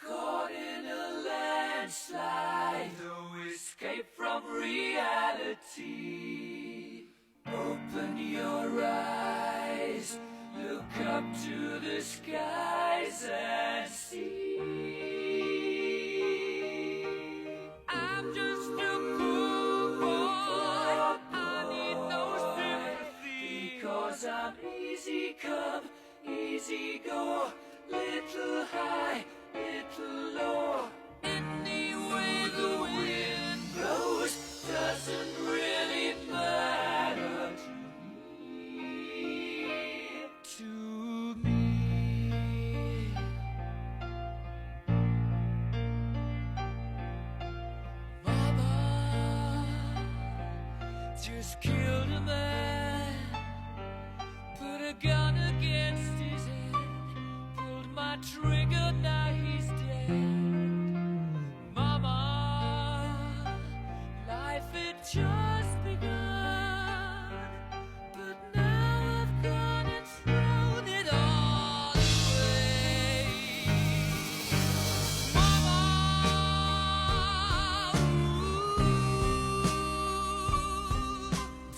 Caught in a landslide, no escape from reality. Open your eyes, look up to the skies and see. I'm just a poor boy, I need no sympathy, because I'm easy come, easy go, little high, little low. Any way the wind blows doesn't really matter to me. Mama just killed a man, put a gun against his head, pulled my trigger, now he's dead. Mama, life had just begun, but now I've gone and thrown it all away. Mama,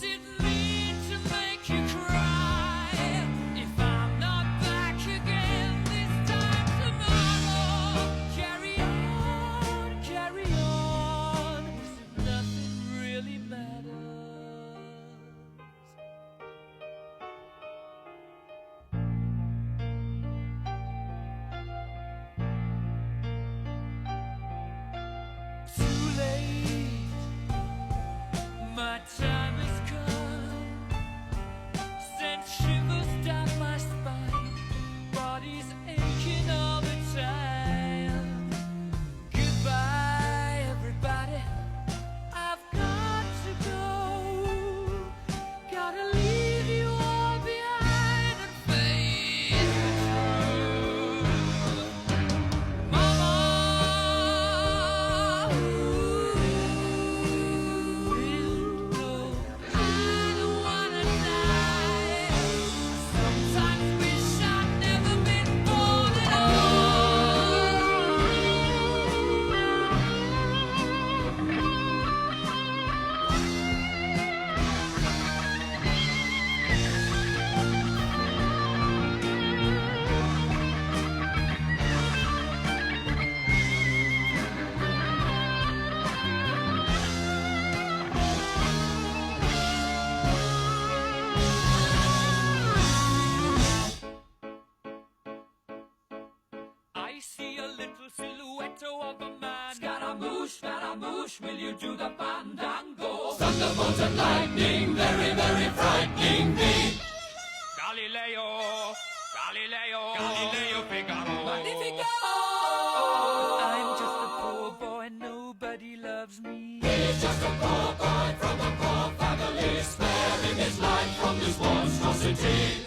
didn't mean to make you cry. If I'm not back again this time tomorrow, carry on, carry on, nothing really matters. Too late, my time has come, sent shivers down my spine, body's aching all the time. Goodbye, everybody, I've got to go, gotta leave you all behind and face the truth. Mama, I don't wanna die. Sometimes wish I'd never been born at I see a little silhouette of a man. Scaramouche, will you do the fandango? Thunderbolt and lightning, very, very frightening me. Galileo, Galileo, Galileo Figaro. Magnifico! I'm just a poor boy, nobody loves me. He's just a poor boy from a poor family, sparing his life from this monstrosity.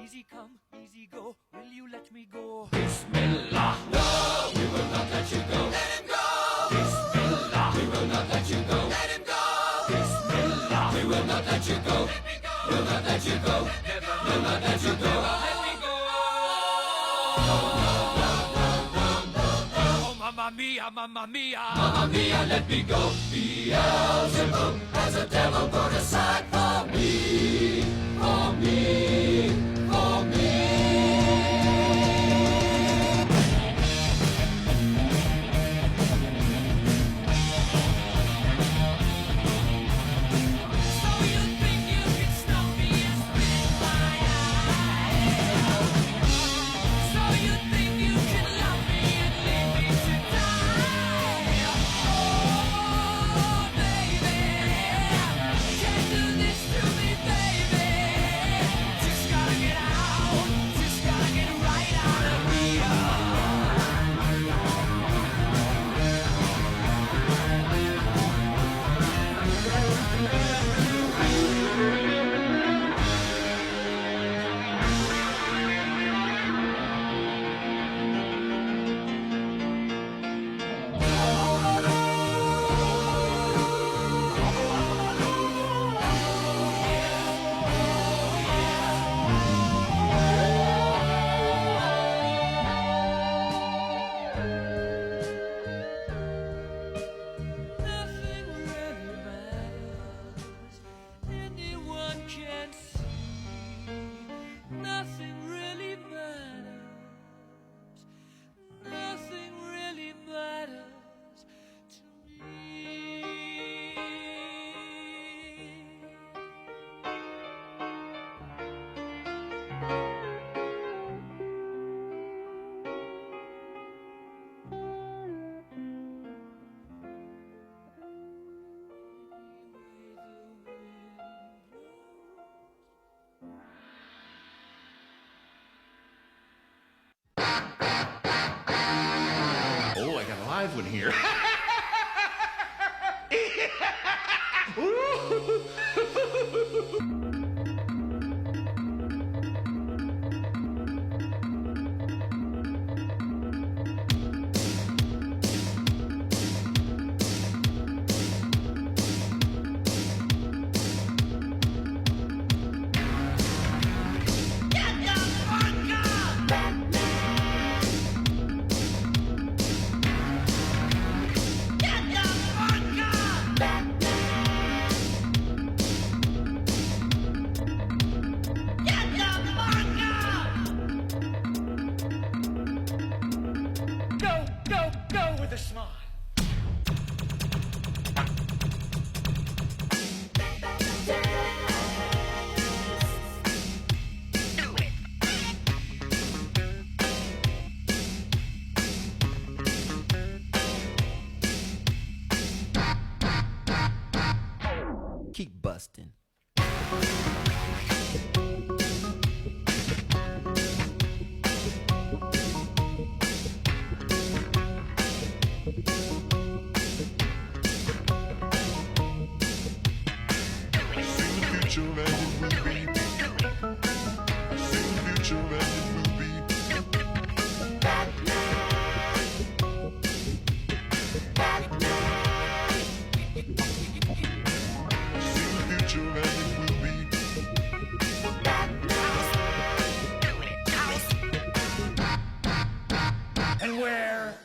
Easy come, easy go, will you let me go? Bismillah, no, we will not let you go. Let him go! Bismillah, we will not let you go. Let him let you go. Will not let you go. Will not let you go. Let me go. Oh, mamma mia, mamma mia. Mamma mia, let me go. Beelzebub has a devil put aside for me. For me. For me. Oh, I got a live one here. Go with a smile. Keep busting.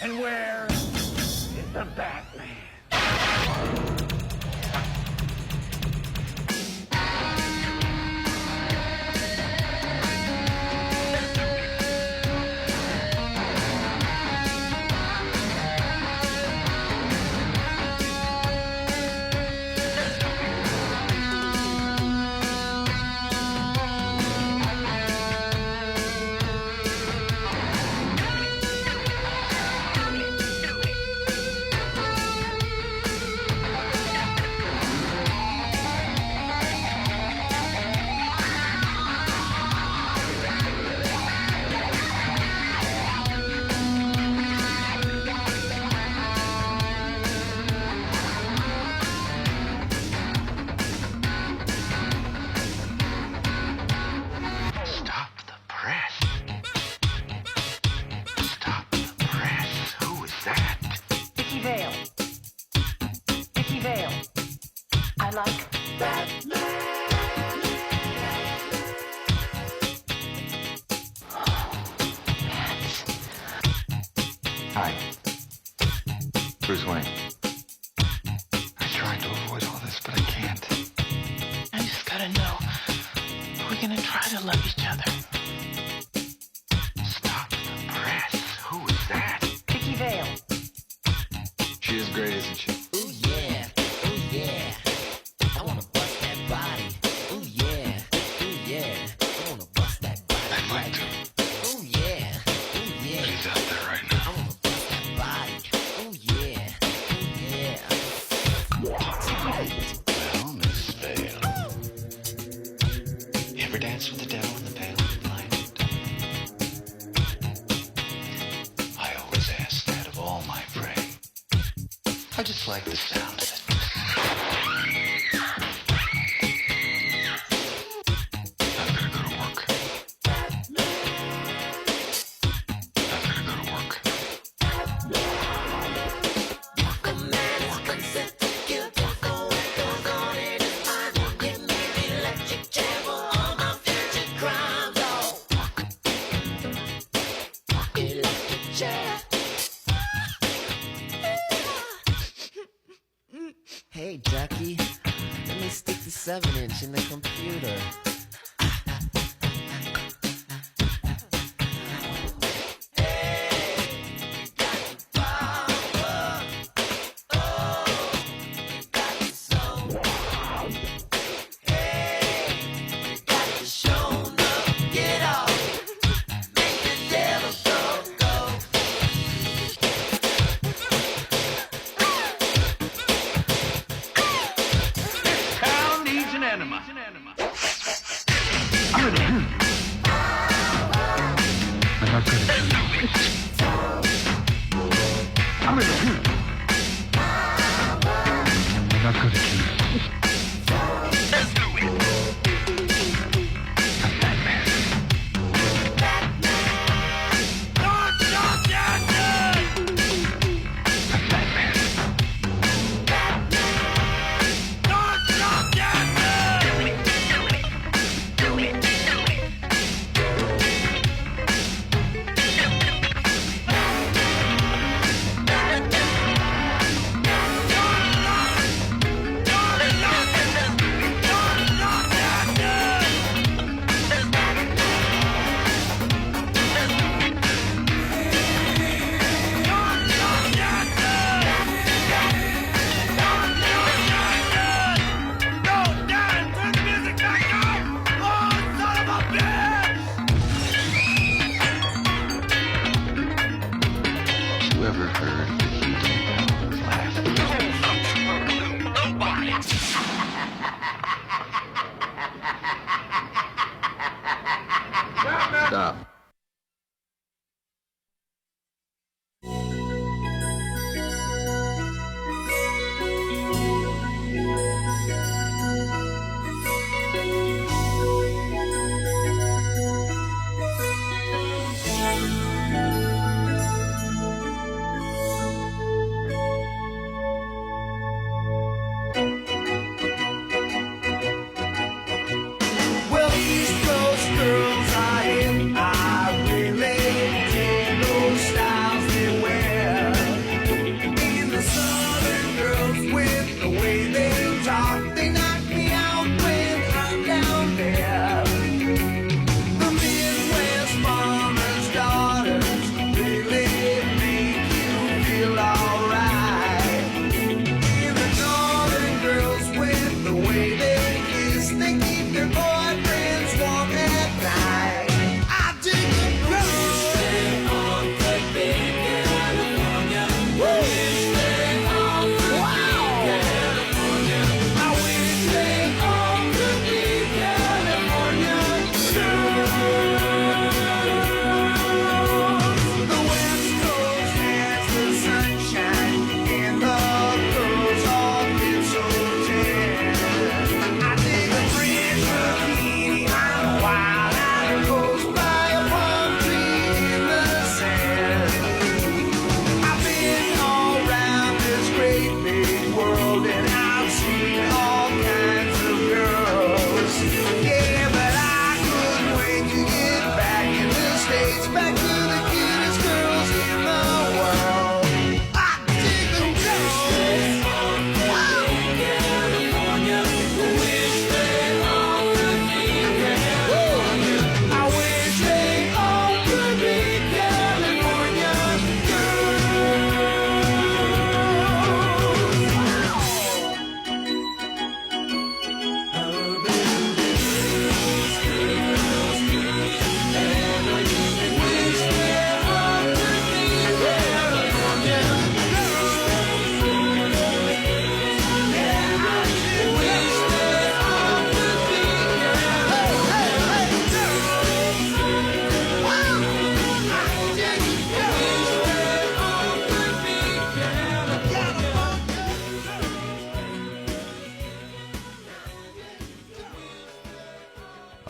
And where is the Batman? to love each other. Stop the press. Who is that? Vicky Vale. She is great, isn't she? Ooh yeah, ooh yeah. I wanna bust that body. Ooh yeah, I wanna bust that body. I'd like to. Ooh yeah, She's out there right I now. wanna bust that body. Ooh yeah. Well, Miss Vale. You ever dance with the devil in the pale moonlight? I always ask that of all my prey. I just like the sound of it. I've gotta go to work. I've gotta go to work. Hey, Jackie, let me stick the 7-inch in the computer. Town needs an enema.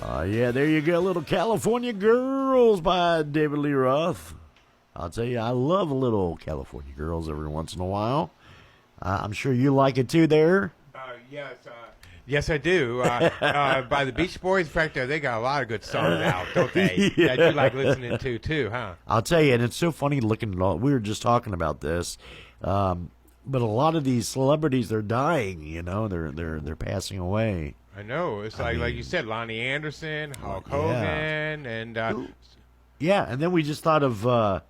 Yeah, there you go, Little California Girls by David Lee Roth. I'll tell you, I love Little California Girls every once in a while. I'm sure you like it too there. Yes, I do. By the Beach Boys, in fact, they got a lot of good songs out, don't they? Yeah. That you like listening to, too, huh? I'll tell you, and it's so funny looking at all. We were just talking about this, but a lot of these celebrities, they're dying. You know, they're passing away. I know. It's like you said, Lonnie Anderson, Hulk yeah. Hogan, and Yeah, and then we just thought of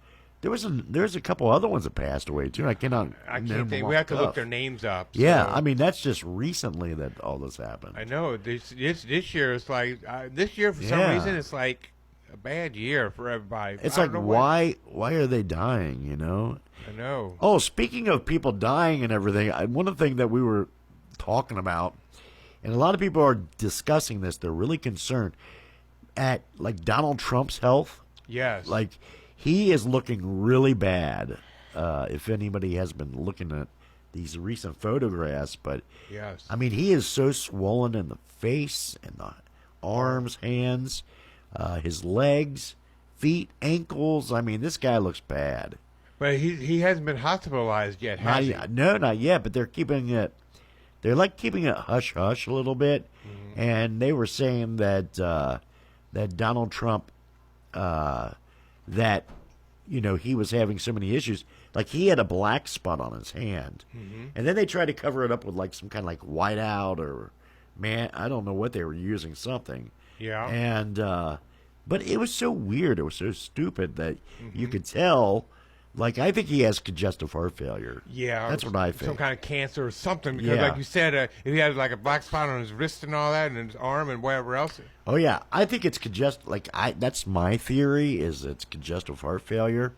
there's a couple other ones that passed away too. I cannot. I name can't them think. off We have the to look cuff. their names up. Yeah, so- I mean that's just recently that all this happened. I know. This year is like this year for some Yeah. reason it's like a bad year for everybody. It's I like don't know why are they dying? You know. I know. Oh, speaking of people dying and everything, one of the things that we were talking about, and a lot of people are discussing this. They're really concerned at like Donald Trump's health. Yes. Like he is looking really bad. If anybody has been looking at these recent photographs, but Yes. I mean he is so swollen in the face and the arms, hands, his legs, feet, ankles. I mean this guy looks bad. But he hasn't been hospitalized yet, has he? No, not yet. But they're keeping it. They're like keeping it hush hush a little bit, and they were saying that that Donald Trump, that he was having so many issues. Like he had a black spot on his hand, and then they tried to cover it up with like some kind of like whiteout or I don't know what they were using, something. Yeah. And but it was so weird. It was so stupid that you could tell. Like, I think he has congestive heart failure. Yeah, That's what I Some think. kind of cancer or something. Because, Yeah. like you said, if he had like a black spot on his wrist and all that, and his arm and whatever else. Oh, yeah. I think it's congestive. Like, that's my theory, is it's congestive heart failure.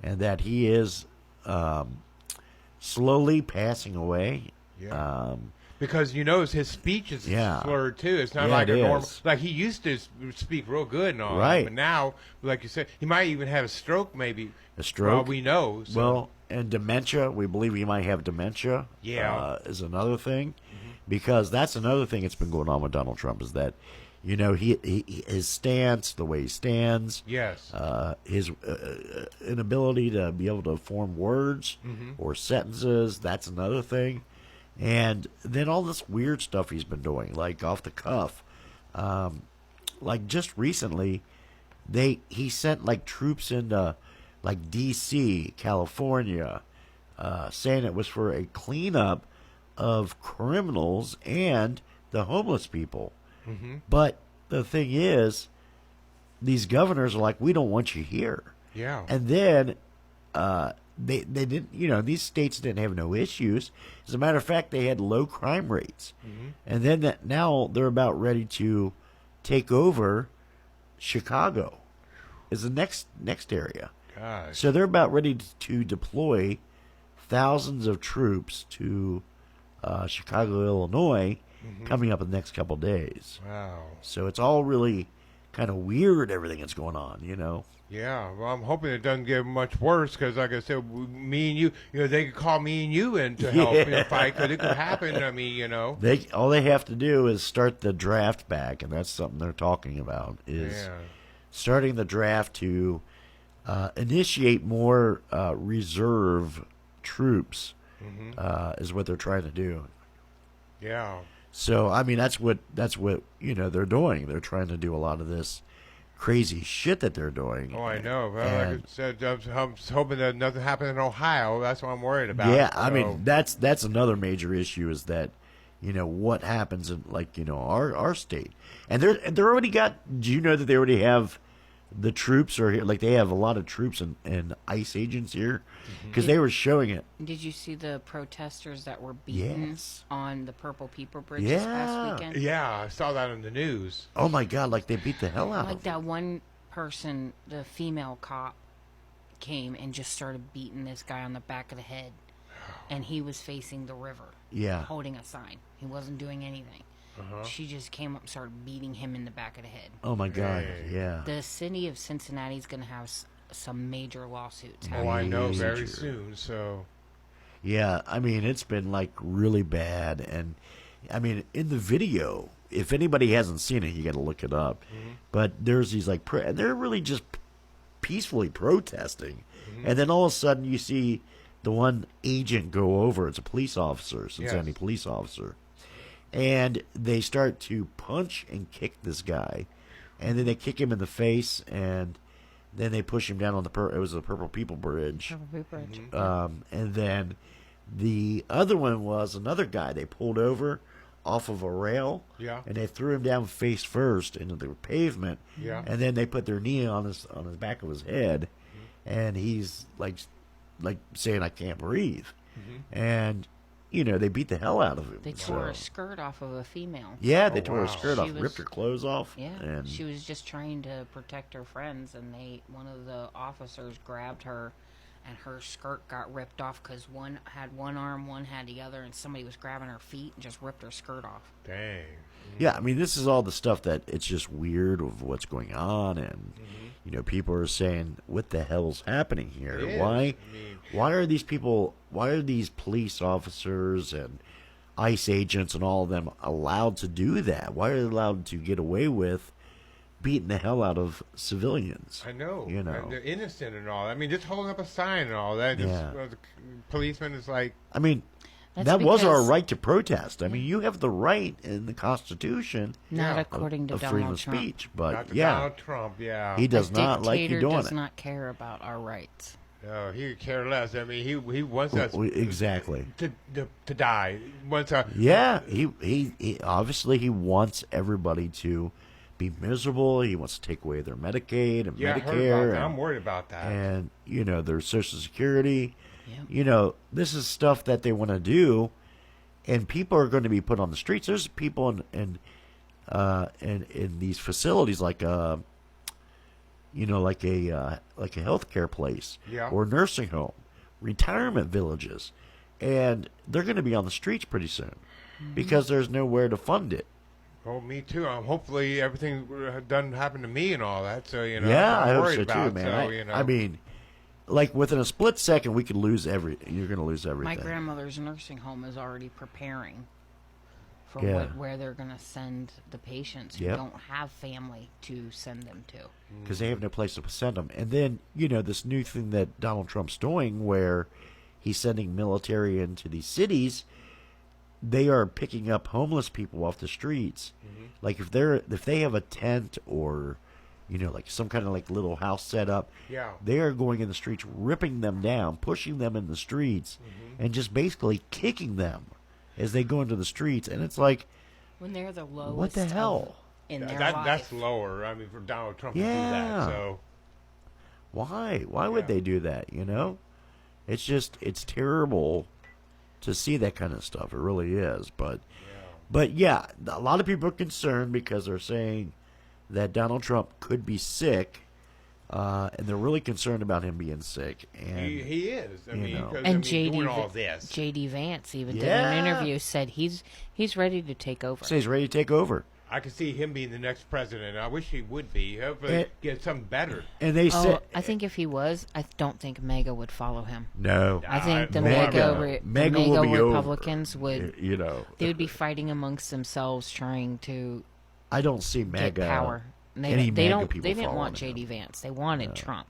And that he is slowly passing away. Yeah. Because his speech is Yeah. slurred too. It's not Yeah, like it a normal. is. Like he used to speak real good and all. Right. But now, like you said, he might even have a stroke. Maybe A stroke? Well, we know. So. Well, and dementia. We believe he might have dementia. Yeah. Is another thing. Because that's another thing that's been going on with Donald Trump is that, his stance, the way he stands, yes. his inability to be able to form words or sentences, that's another thing. And then all this weird stuff he's been doing, like off the cuff. Like just recently, he sent like troops into like D.C., California, saying it was for a cleanup of criminals and the homeless people. But the thing is, these governors are like, we don't want you here. Yeah. And then they didn't, these states didn't have no issues. As a matter of fact, they had low crime rates. And then now they're about ready to take over Chicago is the next area. Gosh. So they're about ready to deploy thousands of troops to Chicago, Illinois, coming up in the next couple days. Wow. So it's all really kind of weird, everything that's going on, Yeah, well, I'm hoping it doesn't get much worse because, like I said, me and you, they could call me and you in to help in the fight because it could happen. I mean, All they have to do is start the draft back, and that's something they're talking about, is Yeah. starting the draft to initiate more reserve troops is what they're trying to do. Yeah. So, I mean, that's what they're doing. They're trying to do a lot of this crazy shit that they're doing. Oh, I know. Well, And- like I said, I'm hoping that nothing happens in Ohio. That's what I'm worried about. Yeah, I So- mean that's another major issue is that what happens in our state, and they're already got. Do you know that they already have the troops are here? Like they have a lot of troops and ICE agents here because they were showing it. Did you see the protesters that were beaten Yes. on the Purple People Bridge this Yeah. past weekend? Yeah, I saw that on the news. Oh my God! Like they beat the hell out Like of them. that one person, the female cop, came and just started beating this guy on the back of the head. And he was facing the river, Yeah. holding a sign. He wasn't doing anything. She just came up and started beating him in the back of the head. Oh my God! Hey. Yeah. The city of Cincinnati is going to have some major lawsuits. Oh, I know. Very Major. soon. So. Yeah, I mean it's been like really bad, and I mean, in the video, if anybody hasn't seen it, you got to look it up. But there's these like, and they're really just peacefully protesting, and then all of a sudden you see the one agent go over. It's a police officer, Cincinnati police officer, and they start to punch and kick this guy, and then they kick him in the face, and then they push him down on it was the Purple People Bridge. And then the other one was another guy they pulled over off of a rail, and they threw him down face first into the pavement, and then they put their knee on his back of his head, and he's like saying, "I can't breathe," and they beat the hell out of him. They tore a skirt off of a female. Yeah, they tore her wow. skirt She off, was- ripped her clothes off. Yeah, and she was just trying to protect her friends, and one of the officers grabbed her, and her skirt got ripped off because one had one arm, one had the other, and somebody was grabbing her feet and just ripped her skirt off. Dang. yeah, I mean, this is all the stuff that it's just weird of what's going on, and people are saying, "What the hell's happening here? It is. Why? I mean- Why are these people? Why are these police officers and ICE agents and all of them allowed to do that? Why are they allowed to get away with beating the hell out of civilians?" I know. You know. And they're innocent and all. I mean, just holding up a sign and all that. Yeah. The policeman is like, I mean, That's that was our because- right to protest. I mean, you have the right in the Constitution Not Yeah. according to of freedom Donald of Trump. speech, not but to yeah, Donald Trump, yeah. he does A not like you dictator doing does it. not care about our rights. No, he could care less. I mean, he wants us Exactly. to die. Wants us. Yeah, he obviously he wants everybody to be miserable. He wants to take away their Medicaid and Yeah, I heard about Medicare that. I'm and, worried about that. and their Social Security. Yep. This is stuff that they want to do, and people are going to be put on the streets. There's people in these facilities like a healthcare place, Yeah. or nursing home, retirement villages, and they're going to be on the streets pretty soon because there's nowhere to fund it. Oh, me too. Hopefully everything doesn't happen to me and all that. So Yeah, I'm I hope worried so about, too, man. So, I mean, like within a split second, we could lose You're going to lose everything. My grandmother's nursing home is already preparing for Yeah. where they're going to send the patients who Yep. don't have family to send them to. Because they have no place to send them. And then, this new thing that Donald Trump's doing where he's sending military into these cities, they are picking up homeless people off the streets. Like if they have a tent or, like some kind of like little house set up, Yeah. they are going in the streets, ripping them down, pushing them in the streets, and just basically kicking them as they go into the streets. And it's like, When they're the lowest what the hell? in their that's life. lower. I mean, for Donald Trump to do Yeah. that. So Why? Why would Yeah. they do that? It's terrible to see that kind of stuff. It really is. But yeah, a lot of people are concerned because they're saying that Donald Trump could be sick, and they're really concerned about him being sick. And he is. I mean, know. 'cause, And doing all this. JD Vance even did Yeah. an interview, said he's ready to take over. so he's ready to take over. I could see him being the next president. I wish he would be. Hopefully, Eh. get something better. And they Oh, said, I think if he was, I don't think MAGA would follow him. no, I think the MAGA- MAGA, MAGA will be over. Republicans would they would be fighting amongst themselves trying to I don't see get MAGA power. And any they MAGA don't. people They didn't following want him. JD Vance. They wanted Trump.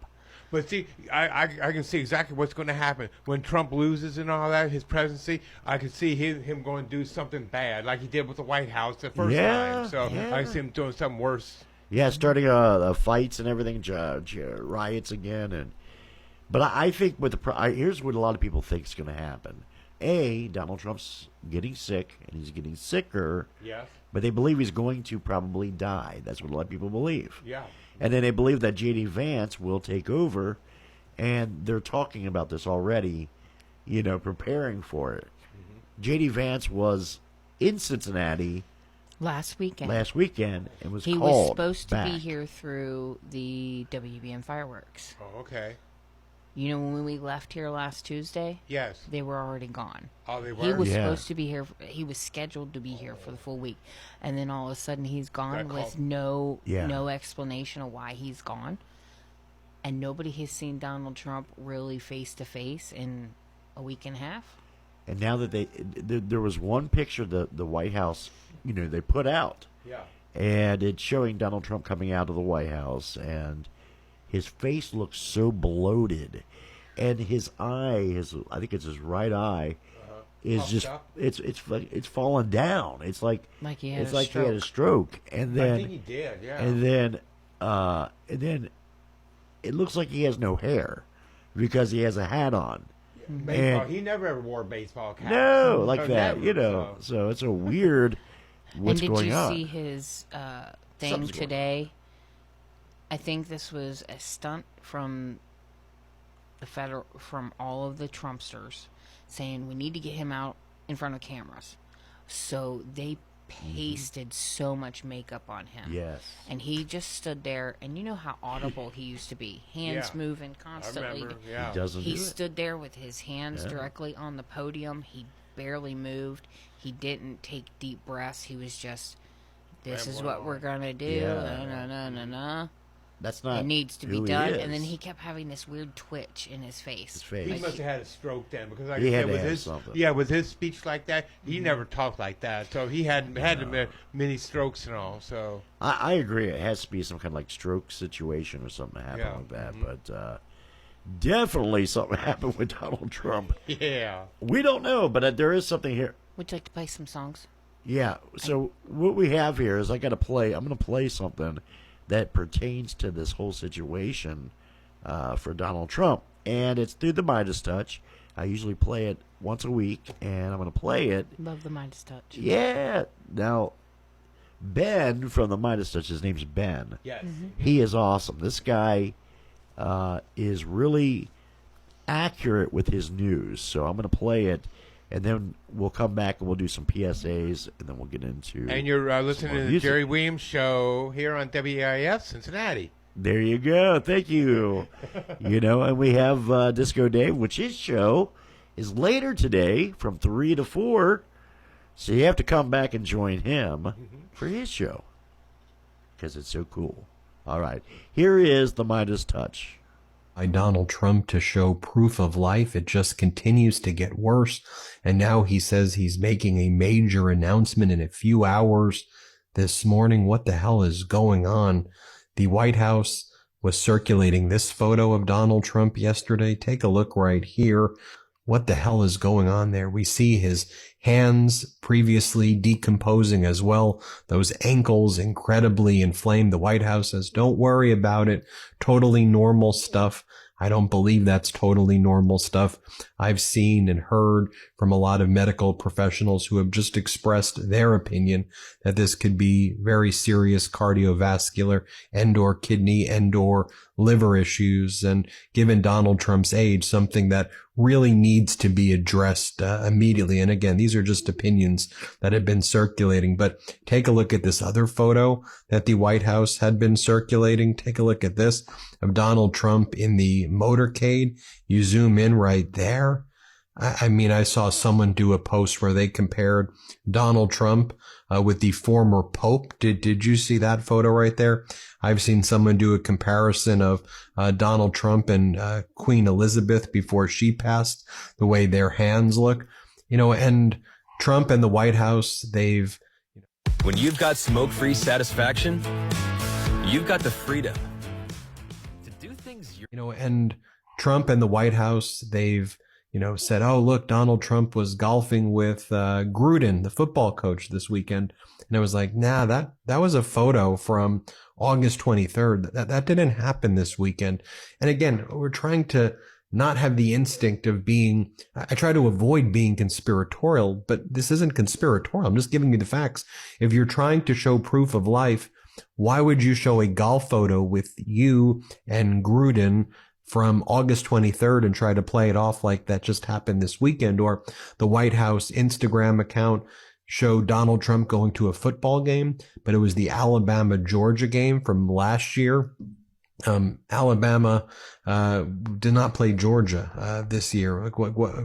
But see, I can see exactly what's going to happen when Trump loses and all that. His presidency, I could see him going to do something bad, like he did with the White House the first Yeah, time. So yeah. I can see him doing something worse. Yeah, starting fights and everything, riots again, but I think here's what a lot of people think is going to happen. Donald Trump's getting sick, and he's getting sicker, Yes. but they believe he's going to probably die. That's what a lot of people believe. Yeah. And then they believe that J.D. Vance will take over, and they're talking about this already, preparing for it. J.D. Vance was in Cincinnati Last weekend, last weekend and was he was called supposed to be back. here through the WBN fireworks. Oh, okay. When we left here last Tuesday, Yes. they were already gone. Oh, they were. He was Yeah. supposed to be here. He was scheduled to be here for the full week, and then all of a sudden he's gone Got with called. no explanation of why he's gone. And nobody has seen Donald Trump really face to face in a week and a half. And now that there was one picture the White House, they put out. Yeah. And it's showing Donald Trump coming out of the White House, and his face looks so bloated, and his eye, I think it's his right eye, is Puffed just up? it's fallen down. It's like Like he had it's a like he had a stroke. stroke, and then I think he did, yeah. and then it looks like he has no hair because he has a hat on. Baseball. and- He never ever wore a baseball cap. No, like No, that, never, So it's a weird. What's and did going you on? see his thing Something's going on. today? I think this was a stunt from from all of the Trumpsters, saying we need to get him out in front of cameras. So they pasted so much makeup on him. Yes. And he just stood there, and you know how audible he used to be, hands Yeah. moving I constantly. remember, yeah. He doesn't He do it. stood there with his hands Yeah. directly on the podium. He barely moved. He didn't take deep breaths. He was just, this is what we're going to do. Yeah. That's not. It needs to be who he done. is. And then he kept having this weird twitch in his face. His face. He Like must have had a stroke then, because like He I had said, to with have his something. with his speech like that, he never talked like that. So he had many strokes and all. So I agree. It has to be some kind of like stroke situation or something that happened Yeah. like that. But definitely something happened with Donald Trump. yeah, We don't know, but there is something here. Would you like to play some songs? Yeah. So what we have here is I'm going to play something that pertains to this whole situation for Donald Trump, and it's through the Midas Touch. I usually play it once a week, and I'm going to play it. Love the Midas Touch. Yeah. Now, Ben from the Midas Touch, his name's Ben. yes. He is awesome. This guy is really accurate with his news. So I'm going to play it, and then we'll come back and we'll do some PSAs, and then we'll get into. And you're more listening to the music. Jerry Williams Show here on WIF Cincinnati. There you go. Thank you. And we have Disco Dave, which his show is later today from 3 to 4. So you have to come back and join him for his show because it's so cool. All right. Here is the Midas Touch. By Donald Trump to show proof of life. It just continues to get worse. And now he says he's making a major announcement in a few hours this morning. What the hell is going on? The White House was circulating this photo of Donald Trump yesterday. Take a look right here. What the hell is going on there? We see his hands previously decomposing as well. Those ankles incredibly inflamed. The White House says, don't worry about it. Totally normal stuff. I don't believe that's totally normal stuff. I've seen and heard from a lot of medical professionals who have just expressed their opinion that this could be very serious cardiovascular and/or kidney and/or liver issues. And given Donald Trump's age, something that really needs to be addressed immediately. And again, these are just opinions that have been circulating. But take a look at this other photo that the White House had been circulating. Take a look at this of Donald Trump in the motorcade. You zoom in right there. I mean, I saw someone do a post where they compared Donald Trump with the former Pope. Did you see that photo right there? I've seen someone do a comparison of Donald Trump and Queen Elizabeth before she passed, the way their hands look, and Trump and the White House, they've. When you've got smoke-free satisfaction, you've got the freedom to do things And Trump and the White House, they've, said, oh, look, Donald Trump was golfing with Gruden, the football coach, this weekend. And I was like, nah, that was a photo from August 23rd. That didn't happen this weekend. And again, we're trying to not have the instinct of being, I try to avoid being conspiratorial, but this isn't conspiratorial. I'm just giving you the facts. If you're trying to show proof of life, why would you show a golf photo with you and Gruden from August 23rd and try to play it off like that just happened this weekend? Or the White House Instagram account showed Donald Trump going to a football game, but it was the Alabama-Georgia game from last year. Alabama did not play Georgia this year. Like what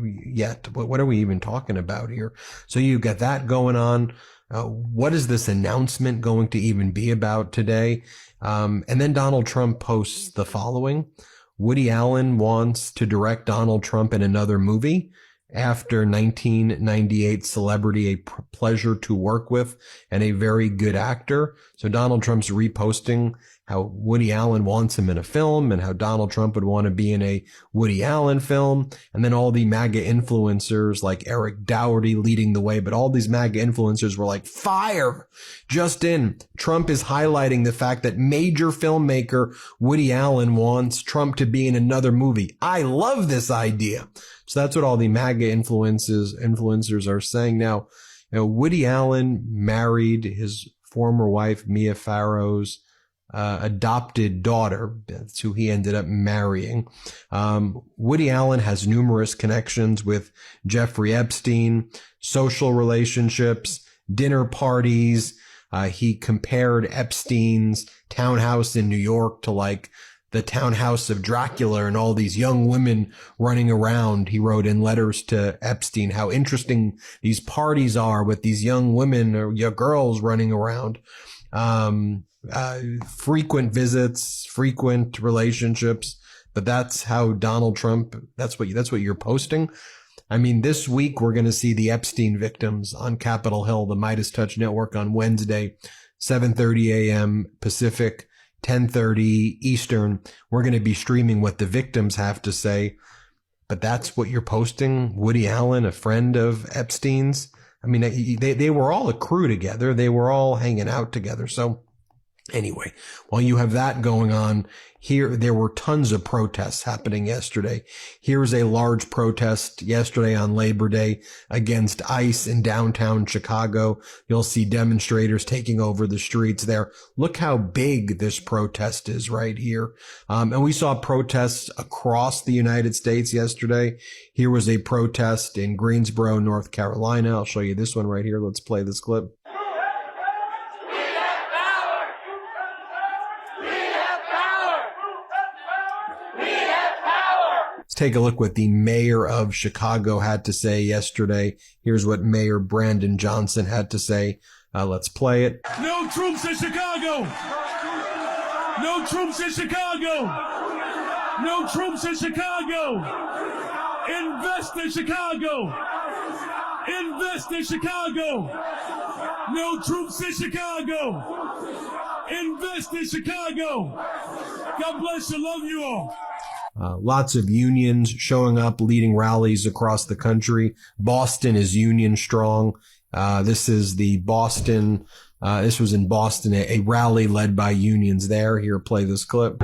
are we even talking about here? So you got that going on. What is this announcement going to even be about today? And then Donald Trump posts the following. Woody Allen wants to direct Donald Trump in another movie. after 1998 celebrity, a pleasure to work with and a very good actor. So Donald Trump's reposting how Woody Allen wants him in a film and how Donald Trump would want to be in a Woody Allen film. And then all the MAGA influencers like Eric Dougherty leading the way. But all these MAGA influencers were like, fire! Just in, Trump is highlighting the fact that major filmmaker Woody Allen wants Trump to be in another movie. I love this idea. So that's what all the MAGA influencers are saying now. You know, Woody Allen married his former wife, Mia Farrow's adopted daughter. That's who he ended up marrying. Woody Allen has numerous connections with Jeffrey Epstein, social relationships, dinner parties. He compared Epstein's townhouse in New York to like the townhouse of Dracula and all these young women running around. He wrote in letters to Epstein how interesting these parties are with these young women or girls running around. Frequent visits, frequent relationships, but that's how Donald Trump, that's what you're posting. I mean, this week we're going to see the Epstein victims on Capitol Hill, the Midas Touch Network on Wednesday, 7:30 a.m. Pacific, 10:30 Eastern. We're going to be streaming what the victims have to say, but that's what you're posting. Woody Allen, a friend of Epstein's. I mean, they were all a crew together. They were all hanging out together. So anyway, while you have that going on, here there were tons of protests happening yesterday. Here's a large protest yesterday on Labor Day against ICE in downtown Chicago. You'll see demonstrators taking over the streets there. Look how big this protest is right here. And we saw protests across the United States yesterday. Here was a protest in Greensboro, North Carolina. I'll show you this one right here. Let's play this clip. Take a look what the mayor of Chicago had to say yesterday. Here's what Mayor Brandon Johnson had to say. Let's play it. No troops in Chicago. No troops in Chicago. No troops in Chicago. Invest in Chicago. Invest in Chicago. No troops in Chicago. Invest in Chicago. God bless you. Love you all. Lots of unions showing up, leading rallies across the country. Boston is union strong. This is the Boston, this was in Boston, a rally led by unions there. Here, play this clip.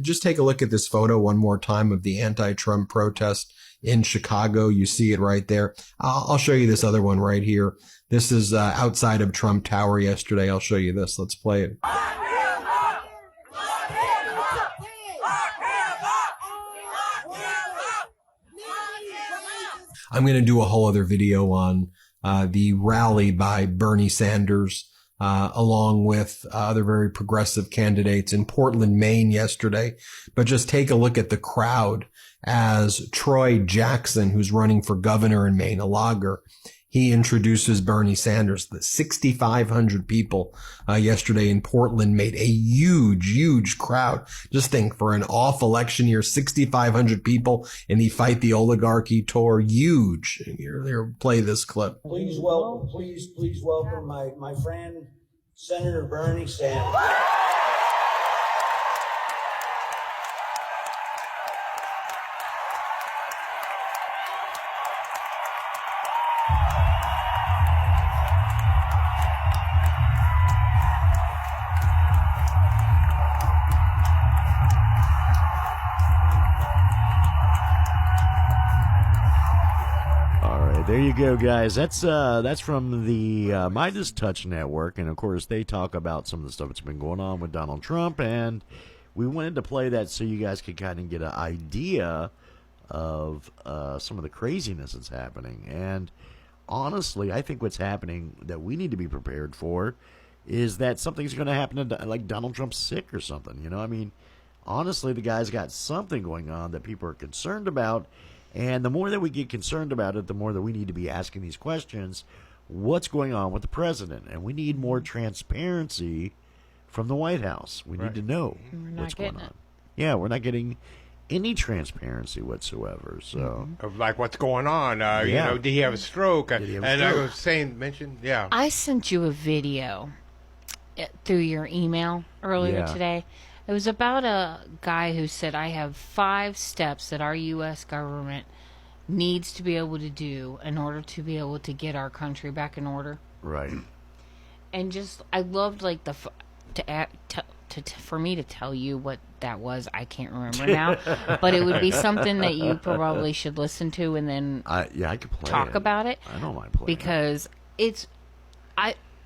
Just take a look at this photo one more time of the anti-Trump protest in Chicago. You see it right there. I'll show you this other one right here. This is outside of Trump Tower yesterday. I'll show you this. Let's play it. I'm going to do a whole other video on the rally by Bernie Sanders along with other very progressive candidates in Portland, Maine yesterday. But just take a look at the crowd as Troy Jackson, who's running for governor in Maine, a logger, he introduces Bernie Sanders. The 6,500 people yesterday in Portland made a huge, huge crowd. Just think, for an off election year, 6,500 people in the Fight the Oligarchy tour. Huge. Here, play this clip. Please welcome my friend, Senator Bernie Sanders. There you go, guys. That's from the Midas Touch Network, and of course they talk about some of the stuff that's been going on with Donald Trump, and we wanted to play that so you guys could kind of get an idea of some of the craziness that's happening. And honestly, I think what's happening that we need to be prepared for is that something's going to happen to, like, Donald Trump's sick or something. You know, I mean, honestly, the guy's got something going on that people are concerned about. And the more that we get concerned about it, the more that we need to be asking these questions. What's going on with the president? And we need more transparency from the White House. We need to know what's going on. Yeah, we're not getting any transparency whatsoever. So, Of like what's going on? You Yeah. know, did he have a stroke? Did he have a and I stroke? was saying, yeah. I sent you a video through your email earlier Yeah. today. It was about a guy who said, I have 5 steps that our U.S. government needs to be able to do in order to be able to get our country back in order. right. And just, I loved, like, for me to tell you what that was, I can't remember now. But it would be something that you probably should listen to and then I could play talk about it. I don't mind playing Because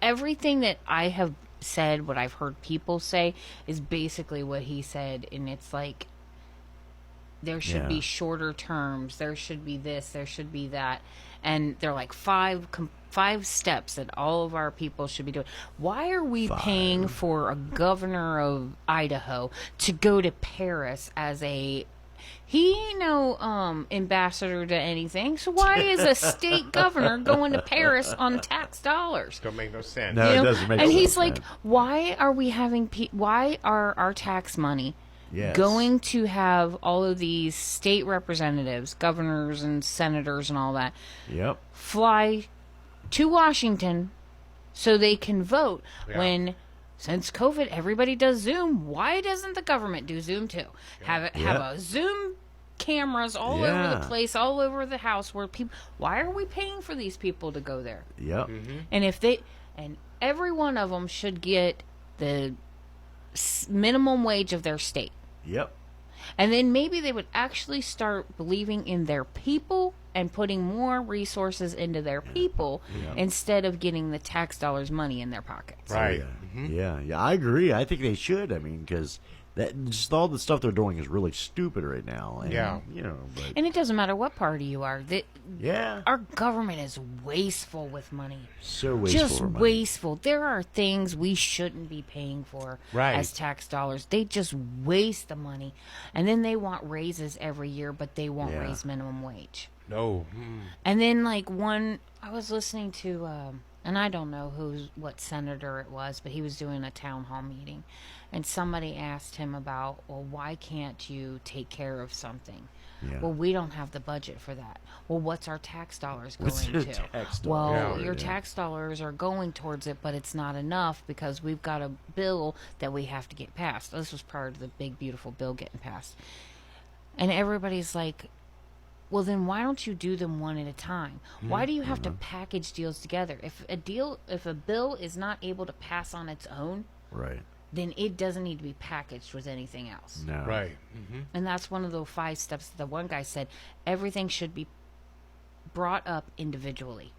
everything that I have said, what I've heard people say, is basically what he said. And it's like, there should be shorter terms. There should be this. There should be that. And they're like 5 steps that all of our people should be doing. Why are we paying for a governor of Idaho to go to Paris as he ain't no ambassador to anything, so why is a state governor going to Paris on tax dollars? Don't make no sense. No, it doesn't make and sense. he's like, why are we having why are our tax money Yes. going to have all of these state representatives, governors and senators and all that Yep. fly to Washington so they can vote when, since COVID, everybody does Zoom? Why doesn't the government do Zoom too? Have a Zoom cameras all over the place, all over the house where people. Why are we paying for these people to go there? Yep. And every one of them should get the minimum wage of their state. Yep. And then maybe they would actually start believing in their people and putting more resources into their people instead of getting the tax dollars money in their pockets. Right. Yeah, I agree. I think they should. I mean, because that just all the stuff they're doing is really stupid right now. And, you know, but And it doesn't matter what party you are. yeah, Our government is wasteful with money. so wasteful. Just of money. wasteful. There are things we shouldn't be paying for as tax dollars. They just waste the money. And then they want raises every year, but they won't raise minimum wage. No. And then, like, I was listening to, and I don't know what senator it was, but he was doing a town hall meeting. And somebody asked him about, well, why can't you take care of something? Yeah. Well, we don't have the budget for that. Well, what's our tax dollars going What's your to? tax Well, dollar? your tax dollars are going towards it, but it's not enough because we've got a bill that we have to get passed. This was prior to the big, beautiful bill getting passed. And everybody's like, well, then why don't you do them one at a time? Why do you have to package deals together? If a bill is not able to pass on its own, Right. then it doesn't need to be packaged with anything else. No. Right. And that's one of the 5 steps that the one guy said. Everything should be brought up individually.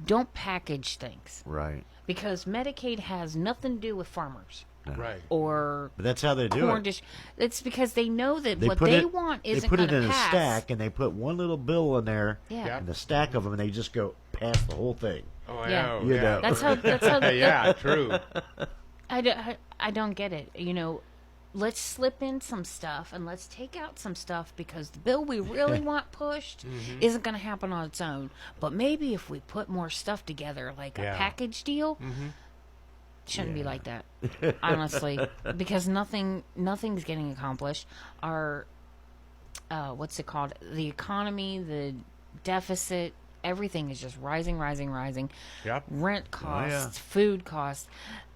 Don't package things. Right. Because Medicaid has nothing to do with farmers. Right. Or But that's how they do corn it. dish. It's because they know that what put they it, want they isn't put going it in to a pass. stack, and they put one little bill in there, Yeah. and the stack of them, and they just go past the whole thing. Oh, I Yeah. know. You know. That's how. Yeah, true. I don't get it. You know, let's slip in some stuff and let's take out some stuff because the bill we really want pushed isn't going to happen on its own. But maybe if we put more stuff together, like a package deal, shouldn't be like that, honestly, because nothing's getting accomplished. Our what's it called? The economy, the deficit. Everything is just rising. Yep. Rent costs, food costs.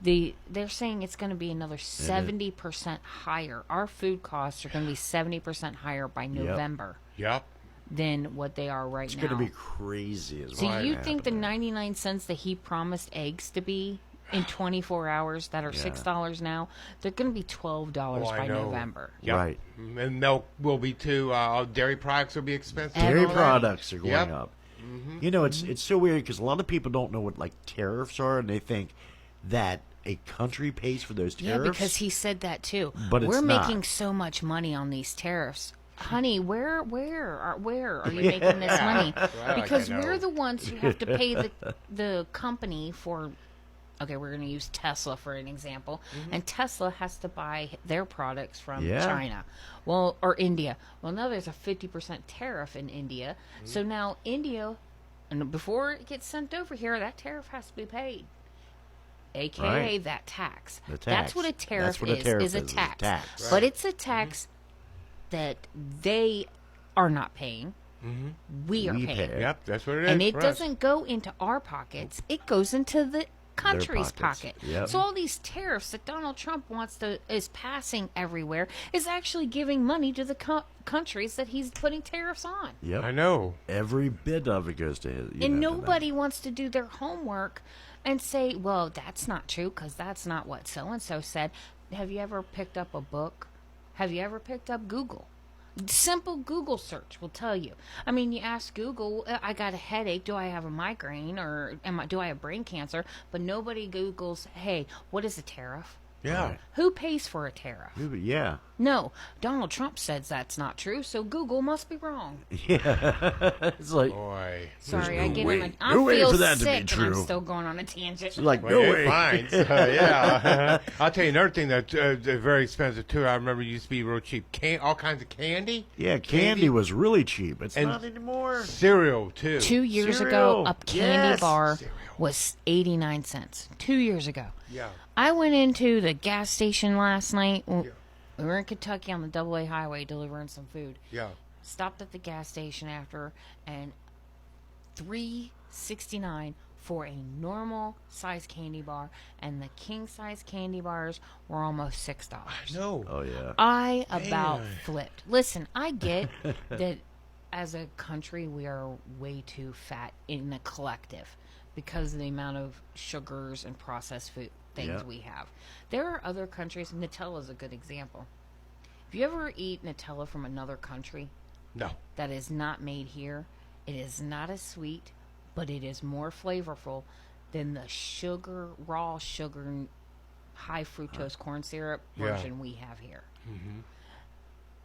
They're saying it's going to be another 70% higher. Our food costs are going to be 70% higher by November Yep. than what they are right It's now. going to be crazy. As So well. you think the 99 cents that he promised eggs to be in 24 hours that are $6 now, they're going to be $12 by November. Yep. Right. And milk will be too. Dairy products will be expensive. Dairy all that. products are going Yep. up. You know, it's so weird because a lot of people don't know what like tariffs are, and they think that a country pays for those Yeah, tariffs. because he said that too. But we're it's not. making so much money on these tariffs. Honey, where are you making this money? Well, Because I know. we're the ones who have to pay the company for Okay, we're going to use Tesla for an example. And Tesla has to buy their products from Yeah. China. Well, or India. Well, now there's a 50% tariff in India. So now India, and before it gets sent over here, that tariff has to be paid. AKA Right. that tax. The tax. That's what a tariff, That's what a tariff is a is a tax. tax. But it's a tax that they are not paying. We are We paying. pay. Yep, that's what it is. And it for us. doesn't go into our pockets. It goes into the country's pockets. pocket. Yep. So all these tariffs that Donald Trump is passing everywhere is actually giving money to the countries that he's putting tariffs on. Yep. I know. Every bit of it goes to his. And to them. nobody wants to do their homework and say, well, that's not true because that's not what so-and-so said. Have you ever picked up a book? Have you ever picked up Google? Simple Google search will tell you. I mean, you ask Google, I got a headache, do I have a migraine, or do I have brain cancer? But nobody Googles, hey, what is a tariff? Yeah. Who pays for a tariff? Yeah. No, Donald Trump says that's not true, so Google must be wrong. Yeah. It's like, Boy. Sorry, no I get way. him. I No way feel for that to be sick, and true. I'm still going on a tangent. it's like Well, no yeah, way. fine. Yeah. I'll tell you another thing that's very expensive, too. I remember it used to be real cheap. All kinds of candy. Yeah, candy was really cheap. It's And not anymore. Cereal, too. 2 years Cereal. ago, a candy Yes. bar Cereal. was 89 cents. 2 years ago. Yeah. I went into the gas station last night. We were in Kentucky on the AA highway delivering some food. Yeah. Stopped at the gas station after, and $3.69 for a normal size candy bar, and the king size candy bars were almost $6. No. Oh yeah. I about flipped. Listen, I get that as a country we are way too fat in the collective because of the amount of sugars and processed food things Yeah. we have. There are other countries, Nutella is a good example. If you ever eat Nutella from another country No. that is not made here, it is not as sweet, but it is more flavorful than the raw sugar, high fructose corn syrup Yeah. version we have here.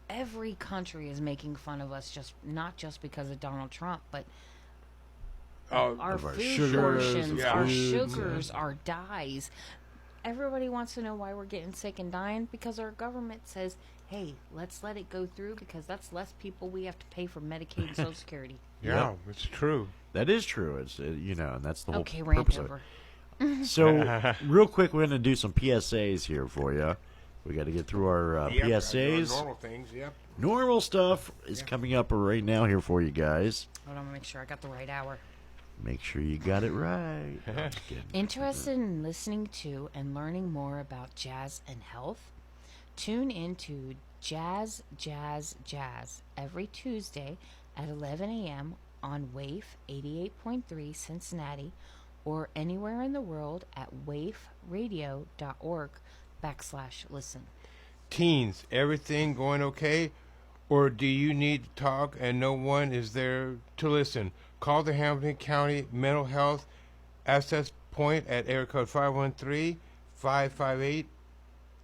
Every country is making fun of us, not just because of Donald Trump, but our Of our food sugars, portions, yeah. our foods, sugars, our dyes. Everybody wants to know why we're getting sick and dying because our government says, hey, let's let it go through because that's less people we have to pay for Medicaid and Social Security. Yeah, it's true. That is true. It's and that's the whole Okay, rant purpose of over. it. So, real quick, we're going to do some PSAs here for you. We got to get through our Yep, PSAs. Normal things, yep. Normal stuff is coming up right now here for you guys. Hold on, make sure I got the right hour. Make sure you got it right. No, I'm just kidding. Interested in listening to and learning more about jazz and health? Tune into Jazz every Tuesday at 11 a.m. on WAIF 88.3 Cincinnati or anywhere in the world at waifradio.org/listen. Teens, everything going okay? Or do you need to talk and no one is there to listen? Call the Hamilton County Mental Health Access Point at area code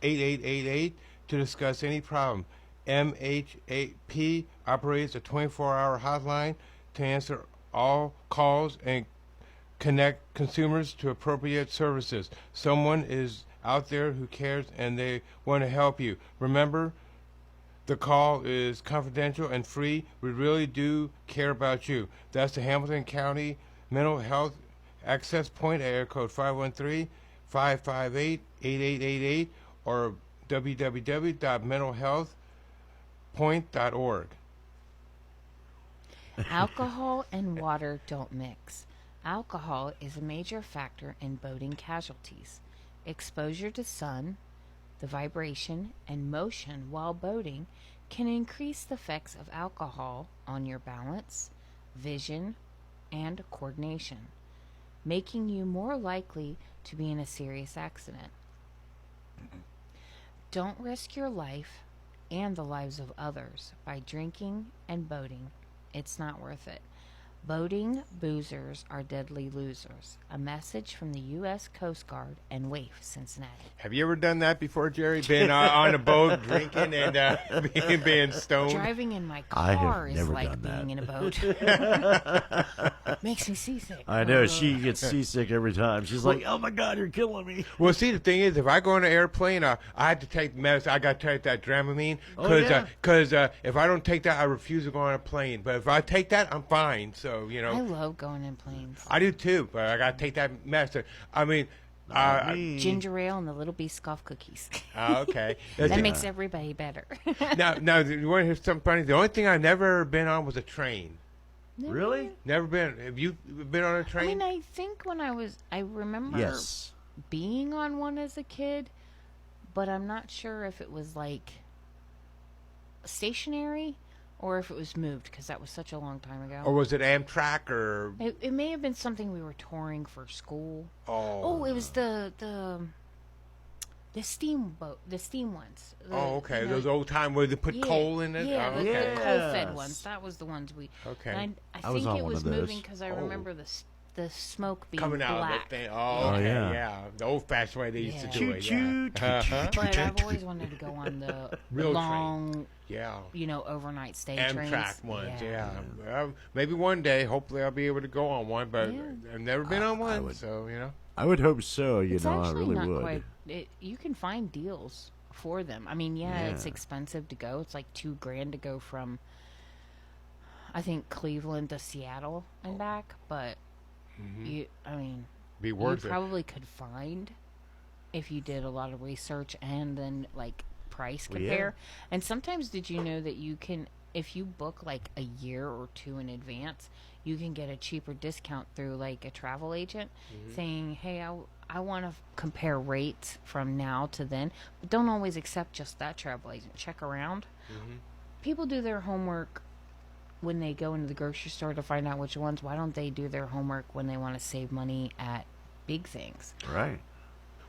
513-558-8888 to discuss any problem. MHAP operates a 24-hour hotline to answer all calls and connect consumers to appropriate services. Someone is out there who cares and they want to help you. Remember, the call is confidential and free. We really do care about you. That's the Hamilton County Mental Health Access Point at area code 513-558-8888 or www.mentalhealthpoint.org. Alcohol and water don't mix. Alcohol is a major factor in boating casualties. Exposure to sun, the vibration, and motion while boating can increase the effects of alcohol on your balance, vision, and coordination, making you more likely to be in a serious accident. Don't risk your life and the lives of others by drinking and boating. It's not worth it. Boating boozers are deadly losers. A message from the U.S. Coast Guard and WAIF Cincinnati. Have you ever done that before, Jerry? Been on a boat drinking and being stoned? Driving in my I have car is never like done that. being in a boat. Makes me seasick. I know. She gets seasick every time. She's like, oh, my God, you're killing me. Well, see, the thing is, if I go on an airplane, I have to take medicine. I got to take that Dramamine because if I don't take that, I refuse to go on a plane. But if I take that, I'm fine. So, you know. I love going in planes. I do, too, but I got to take that medicine. I mean. Ginger ale and the Little Biscoff cookies. Okay. That makes everybody better. now, you want to hear something funny? The only thing I've never been on was a train. Really? Never been. Have you been on a train? I mean, I think when I remember being on one as a kid, but I'm not sure if it was like stationary or if it was moved because that was such a long time ago. Or was it Amtrak or? It may have been something we were touring for school. Oh, it was the steamboat, the steam ones. Okay, those old time where they put coal in it. Yeah, the coal-fed ones. That was the ones we. Okay, and I think it was moving because I remember the smoke being coming out black. of the thing. Oh, okay, yeah. The old-fashioned way they used to do it. But I've always wanted to go on the long, overnight stay trains. Amtrak ones, maybe one day, hopefully I'll be able to go on one, but I've never been on one, so, you know. I would hope so, it's I really not would. Quite, you can find deals for them. I mean, it's expensive to go. It's like $2,000 to go from, I think, Cleveland to Seattle and back, but you probably could find if you did a lot of research and then like price compare. And sometimes did you know that you can, if you book like a year or two in advance, you can get a cheaper discount through like a travel agent saying, hey, I want to compare rates from now to then, but don't always accept just that travel agent. Check around. People do their homework when they go into the grocery store to find out which ones. Why don't they do their homework when they want to save money at big things? Right.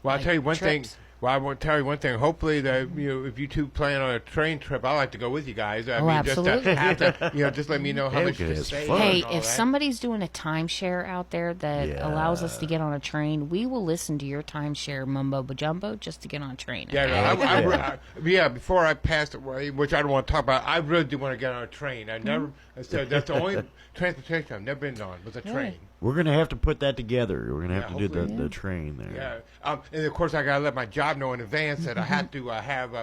Well, Like I'll tell you one trips. thing. Well, I want to tell you one thing. Hopefully, that if you two plan on a train trip, I like to go with you guys. I mean, absolutely. just to have to, just let me know how much to save. Hey, and all if that. somebody's doing a timeshare out there that allows us to get on a train, we will listen to your timeshare mumbo jumbo just to get on a train. Yeah, before I passed away, which I don't want to talk about, I really do want to get on a train. I never. So that's the only transportation I've never been on was a train. We're going to have to put that together. We're going to have to do the train there. Yeah. And, of course, I got to let my job know in advance that I had to have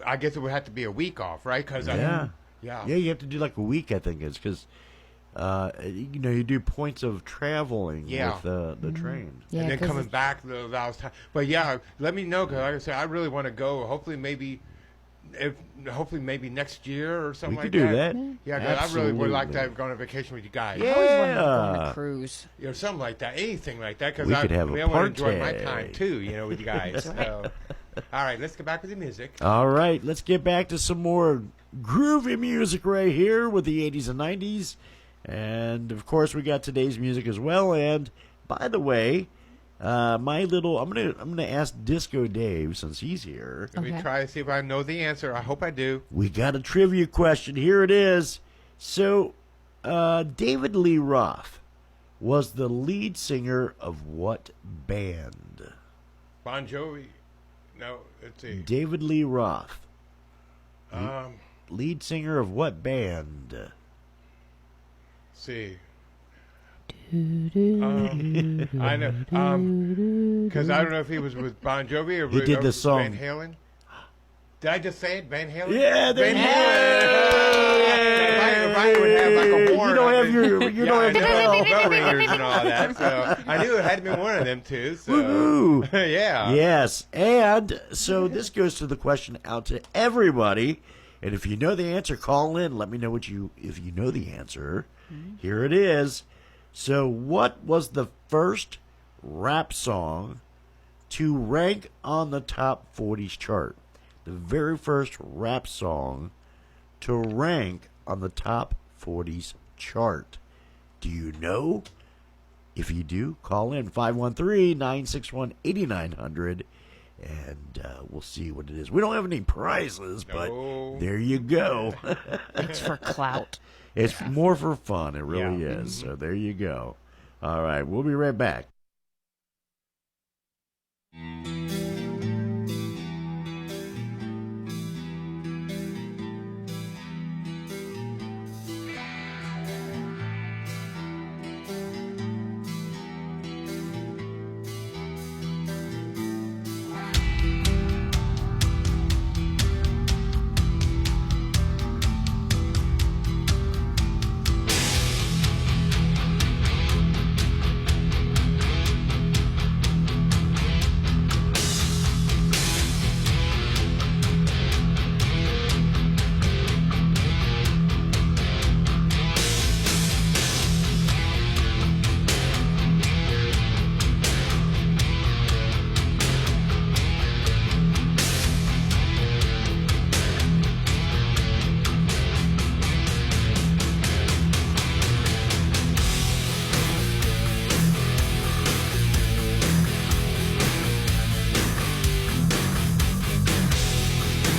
I guess it would have to be a week off, right? Cause Yeah, you have to do like a week, I think it's because, you do points of traveling with the train. Yeah, and then coming back allows time. But, let me know because, like I said, I really want to go. Hopefully, maybe next year or something like that. We could do that. Yeah, because I really would like to go on a vacation with you guys. I always wanted to go on a cruise. Something like that, anything like that. Because We could have a I want to enjoy party. my time too, with you guys. So, all right, let's get back with the music. All right, let's get back to some more groovy music right here with the 80s and 90s. And, of course, we got today's music as well. And, by the way, I'm gonna ask Disco Dave, since he's here. Let me try to see if I know the answer. I hope I do. We got a trivia question. Here it is. So, David Lee Roth was the lead singer of what band? Bon Jovi. No, let's see. David Lee Roth. Um, Lead singer of what band? let's see. I know, because I don't know if he was with Bon Jovi or He did the song. Van Halen. Did I just say it? Van Halen? Yeah, Van Halen. If I would have like a warrant, you don't have the bell ringers and all that. So I knew it had to be one of them too. So Woohoo! yeah. Yes, and so this goes to the question out to everybody. And if you know the answer, call in. Let me know if you know the answer. Here it is. So, what was the first rap song to rank on the top 40s chart? The very first rap song to rank on the top 40s chart. Do you know? If you do, call in 513-961-8900. and we'll see what it is. We don't have any prizes, but No. there you go. It's for clout. It's more for fun. It really is. So there you go. All right, we'll be right back.